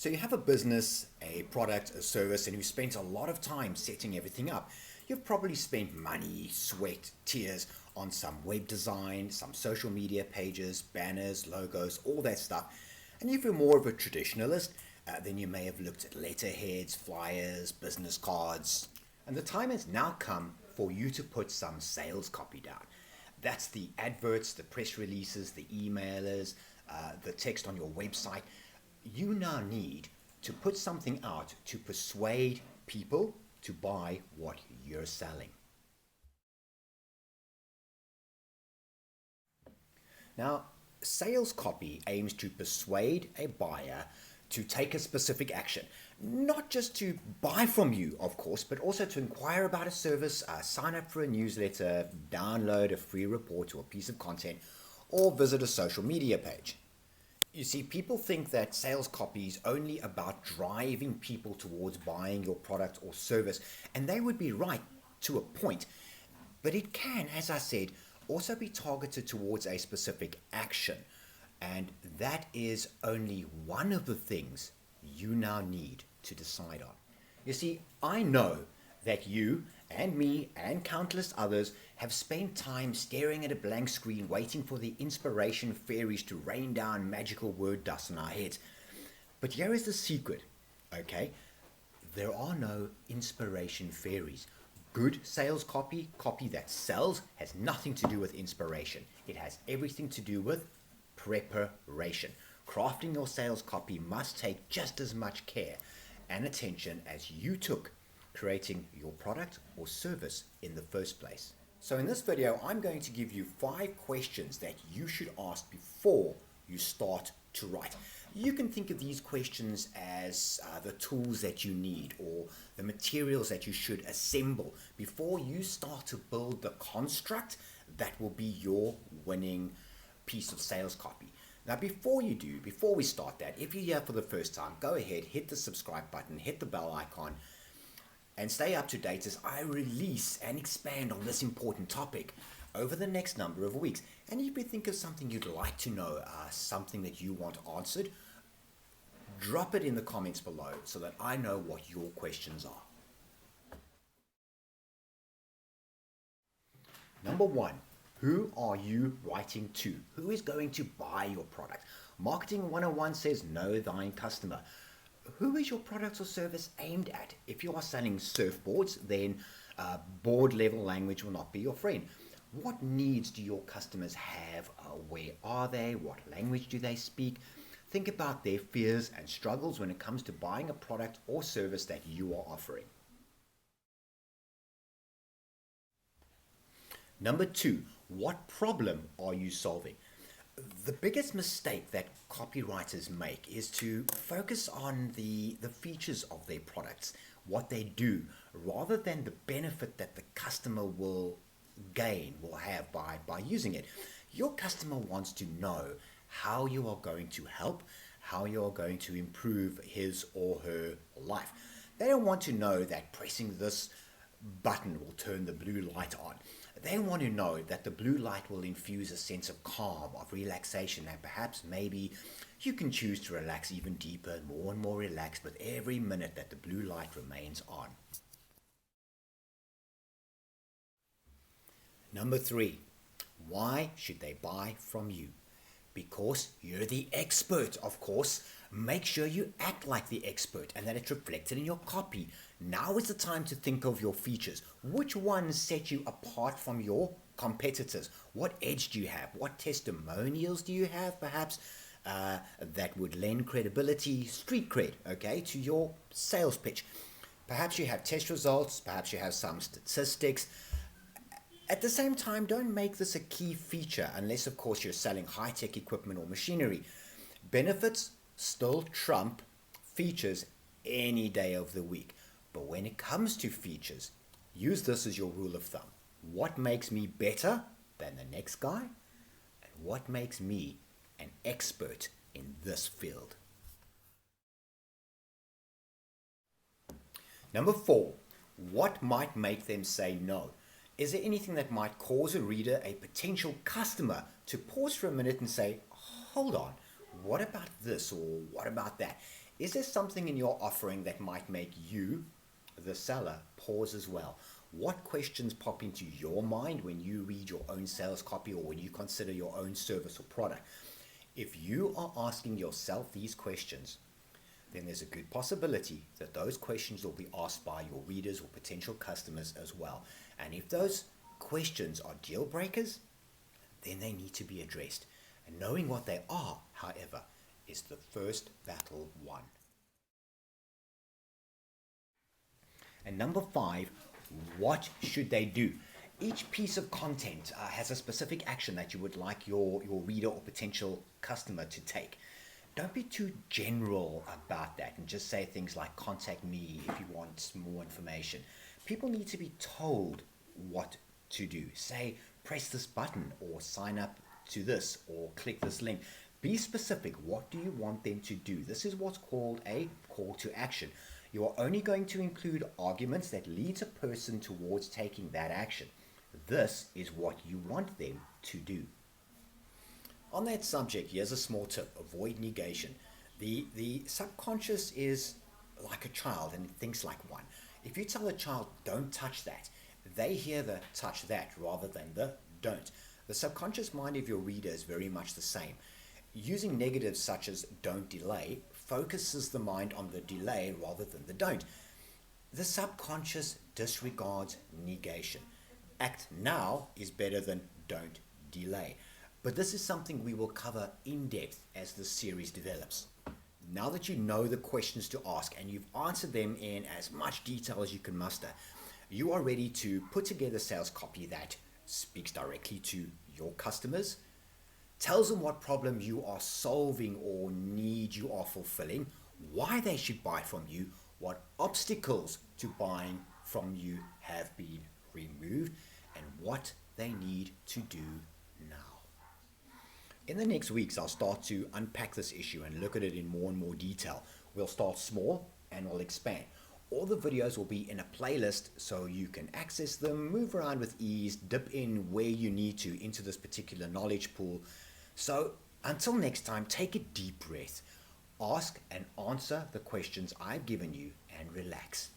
So you have a business, a product, a service, and you've spent a lot of time setting everything up. You've probably spent money, sweat, tears on some web design, some social media pages, banners, logos, all that stuff. And if you're more of a traditionalist, then you may have looked at letterheads, flyers, business cards. And the time has now come for you to put some sales copy down. That's the adverts, the press releases, the emailers, the text on your website. You now need to put something out to persuade people to buy what you're selling. Now, sales copy aims to persuade a buyer to take a specific action, not just to buy from you, of course, but also to inquire about a service, sign up for a newsletter, download a free report or a piece of content, or visit a social media page. You see, people think that sales copy is only about driving people towards buying your product or service, and they would be right to a point. But it can, as I said, also be targeted towards a specific action. And that is only one of the things you now need to decide on. You see, I know that you and me and countless others have spent time staring at a blank screen waiting for the inspiration fairies to rain down magical word dust on our heads. But here is the secret, okay? There are no inspiration fairies. Good sales copy, copy that sells, has nothing to do with inspiration. It has everything to do with preparation. Crafting your sales copy must take just as much care and attention as you took creating your product or service in the first place. So in this video, I'm going to give you 5 questions that you should ask before you start to write. You can think of these questions as the tools that you need or the materials that you should assemble before you start to build the construct that will be your winning piece of sales copy. Now before we start that, if you're here for the first time, go ahead, hit the subscribe button, hit the bell icon, and stay up to date as I release and expand on this important topic over the next number of weeks. And if you think of something you'd like to know, something that you want answered, drop it in the comments below so that I know what your questions are. Number 1, who are you writing to? Who is going to buy your product? Marketing 101 says know thine customer. Who is your product or service aimed at? If you are selling surfboards, then board level language will not be your friend. What needs do your customers have? Where are they? What language do they speak? Think about their fears and struggles when it comes to buying a product or service that you are offering. Number 2, what problem are you solving? The biggest mistake that copywriters make is to focus on the features of their products, what they do, rather than the benefit that the customer will have by using it. Your customer wants to know how you are going to help, how you are going to improve his or her life. They don't want to know that pressing this button will turn the blue light on. They want to know that the blue light will infuse a sense of calm, of relaxation, and perhaps maybe you can choose to relax even deeper, more and more relaxed with every minute that the blue light remains on. Number 3, why should they buy from you? Because you're the expert, of course. Make sure you act like the expert and that it's reflected in your copy. Now is the time to think of your features. Which ones set you apart from your competitors? What edge do you have? What testimonials do you have, perhaps, that would lend credibility, street cred, okay, to your sales pitch? Perhaps you have test results, perhaps you have some statistics. At the same time, don't make this a key feature unless, of course, you're selling high-tech equipment or machinery. Benefits still trump features any day of the week. But when it comes to features, use this as your rule of thumb. What makes me better than the next guy? And what makes me an expert in this field? Number 4, what might make them say no? Is there anything that might cause a reader, a potential customer, to pause for a minute and say, hold on, what about this or what about that? Is there something in your offering that might make you, the seller, pause as well? What questions pop into your mind when you read your own sales copy or when you consider your own service or product? If you are asking yourself these questions, then there's a good possibility that those questions will be asked by your readers or potential customers as well. And if those questions are deal breakers, then they need to be addressed. And knowing what they are, however, is the first battle won. And number 5, what should they do? Each piece of content has a specific action that you would like your reader or potential customer to take. Don't be too general about that and just say things like contact me if you want more information. People need to be told what to do. Say, press this button or sign up to this or click this link. Be specific. What do you want them to do? This is what's called a call to action. You are only going to include arguments that leads a person towards taking that action. This is what you want them to do. On that subject, here's a small tip. Avoid negation. The subconscious is like a child and it thinks like one. If you tell a child, don't touch that, they hear the touch that rather than the don't. The subconscious mind of your reader is very much the same. Using negatives such as don't delay focuses the mind on the delay rather than the don't. The subconscious disregards negation. Act now is better than don't delay. But this is something we will cover in depth as the series develops. Now that you know the questions to ask and you've answered them in as much detail as you can muster, you are ready to put together sales copy that speaks directly to your customers, tells them what problem you are solving or need you are fulfilling, why they should buy from you, what obstacles to buying from you have been removed, and what they need to do now. In the next weeks, I'll start to unpack this issue and look at it in more and more detail. We'll start small and we'll expand. All the videos will be in a playlist so you can access them, move around with ease, dip in where you need to into this particular knowledge pool. So until next time, take a deep breath, ask and answer the questions I've given you, and relax.